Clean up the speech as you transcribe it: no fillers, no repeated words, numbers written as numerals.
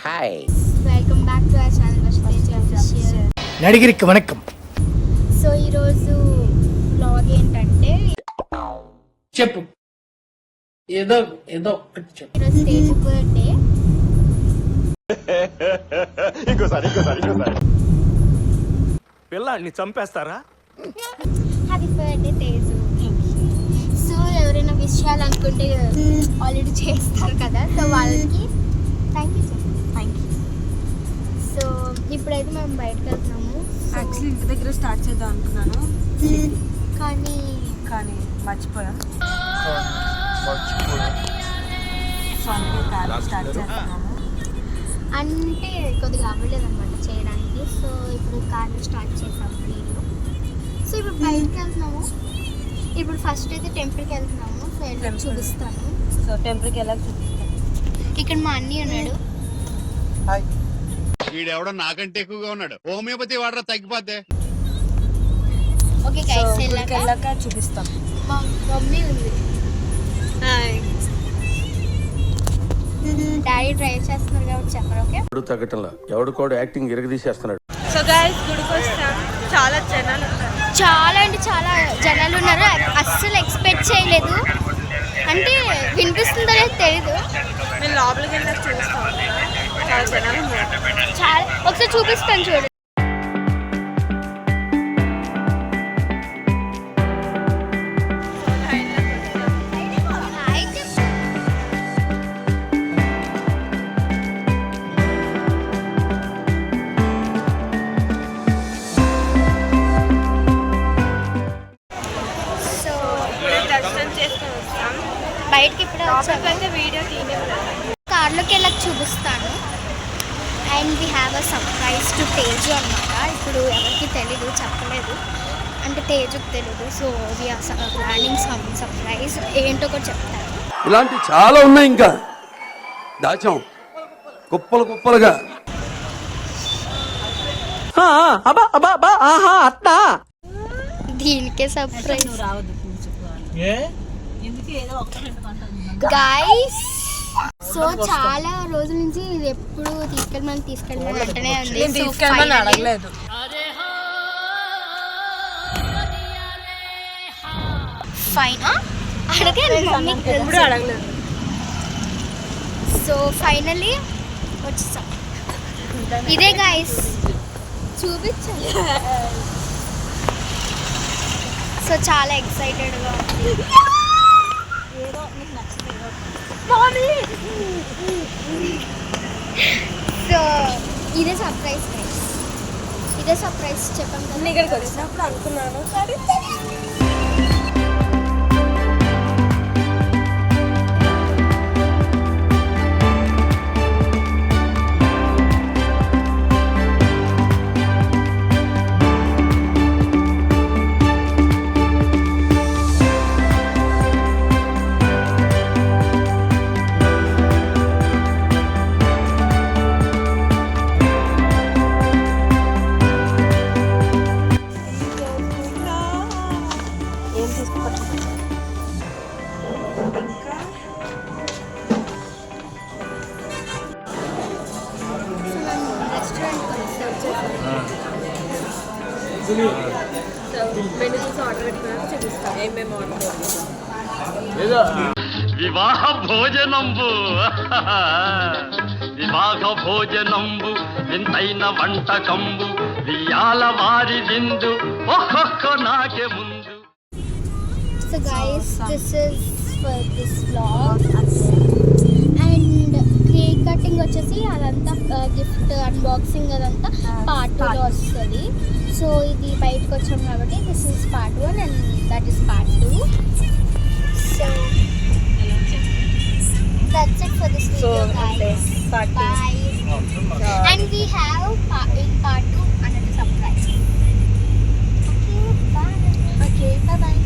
Hi, welcome back to our channel Vasudev official. నడిగిరికి వణకం. So ఈరోజు వ్లాగ్ ఏంటంటే చెప్పు, ఏదో ఏదో ఒకటి చెప్పు. ఈరోజు తేజు బర్త్డే. ఇంకోసారి పిల్లాడిని చంపేస్తారా? Happy birthday Teju. సో ఎవరైనా విష్ చేయాలనుకుంటే ఆల్రెడీ చేస్తారు కదా, సో వాళ్ళకి థ్యాంక్ యూ. సో ఇప్పుడైతే మేము బయటకు వెళ్తున్నాము. యాక్చువల్లీ ఇంటి దగ్గర స్టార్ట్ చేద్దాం అనుకున్నాను, కానీ మర్చిపోయా. సో అందుకే కార్ స్టార్ట్ చేస్తున్నాము. అంటే కొద్దిగా అవ్వలేదు అనమాట చేయడానికి. సో ఇప్పుడు కార్ని స్టార్ట్ చేసాము నేను. సో ఇప్పుడు బయటకు వెళ్తున్నాము. ఇప్పుడు ఫస్ట్ అయితే టెంపుల్కి వెళ్తున్నాము. సో వెళ్ళి చూపిస్తాను. సో టెంపుల్కి వెళ్ళాక చూపిస్తాను. ఇక్కడ మా అన్నయ్య ఉన్నాడు. వీడెవడో నాకంటే ఎక్కువగా ఉన్నాడు. హోమియోపతి వాడరా తగ్గిపోతే. ఓకే గైస్, వెళ్ళాక చూపిస్తాం. మా మమ్మీ ఉంది. డాడీ డ్రైవ్ చేస్తున్నారు కాబట్టి చెప్పరు. ఓకే, తగ్గటంలా ఎవడు యాక్టింగ్ ఇరగదీసేస్తున్నాడు. సో గైస్ గుడికి వస్తాం. చాలా జనాలు ఉన్నారు. చాలా అంటే చాలా జనాలు ఉన్నారు. అస్సలు ఎక్స్పెక్ట్ చేయలేదు. అంటే వినిపిస్తుందో లేదో తెలీదు. మేము లోపలికి వెళ్ళాక చూస్తాం. చాలా జనాలు ఉన్నారు. చాలా ఒకసారి చూపిస్తాను చూడు. దర్శనం చేసుకొని వస్తాం. బయటకి ఇప్పుడే అయితే వీడియో తీయలేదు. కార్లోకి వెళ్ళక చూపిస్తాను. And we have a surprise to Teju అనమాట. ఇప్పుడు ఎవరికి తెలీదు, చెప్పలేదు. అంటే తేజుకి తెలీదు. So we are planning some surprise. ఏంటో కూడా చెప్తాను. ఇలాంటి చాలా ఉన్నాయి, ఇంకా దాచాం కుప్పలుగా. దీనికే సర్ప్రైజ్ రావద్దు గైస్. సో చాలా రోజుల నుంచి ఇది ఎప్పుడు తీసుకెళ్ళమని అంటనే ఉంది. తీసుకెళ్ళమని అడగలేదు. ఫైన్ ఎప్పుడు అడగలేదు. సో ఫైనలీ వచ్చేసాం. ఇదే గైస్, చూపించాలి. సో చాలా ఎక్సైటెడ్గా ఉంది. సో ఇదే సర్ప్రైజ్ గైస్, ఇదే సర్ప్రైజ్ చెప్పాం కదా. ఇక్కడికి వచ్చినప్పుడు అనుకున్నాను. మెనూ చూసి ఆర్డర్ పెట్టుకున్నాక చూపిస్తాం ఏమేమి ఆర్డర్. వివాహ భోజనంబు వింతైన వంటకంబు వియాల వారి విందు ఒక్కొక్క నాకే ముందు. So guys, this is for this vlog. And cake cutting వచ్చేసి అదంతా గిఫ్ట్ అన్బాక్సింగ్ అదంతా పార్ట్ 2 వస్తుంది. సో ఇది బయటకు వచ్చాం కాబట్టి this is part 1 and that is part 2. So that's it for this video guys. Bye. And we have in part 2 another surprise. Okay, bye. Okay, bye bye.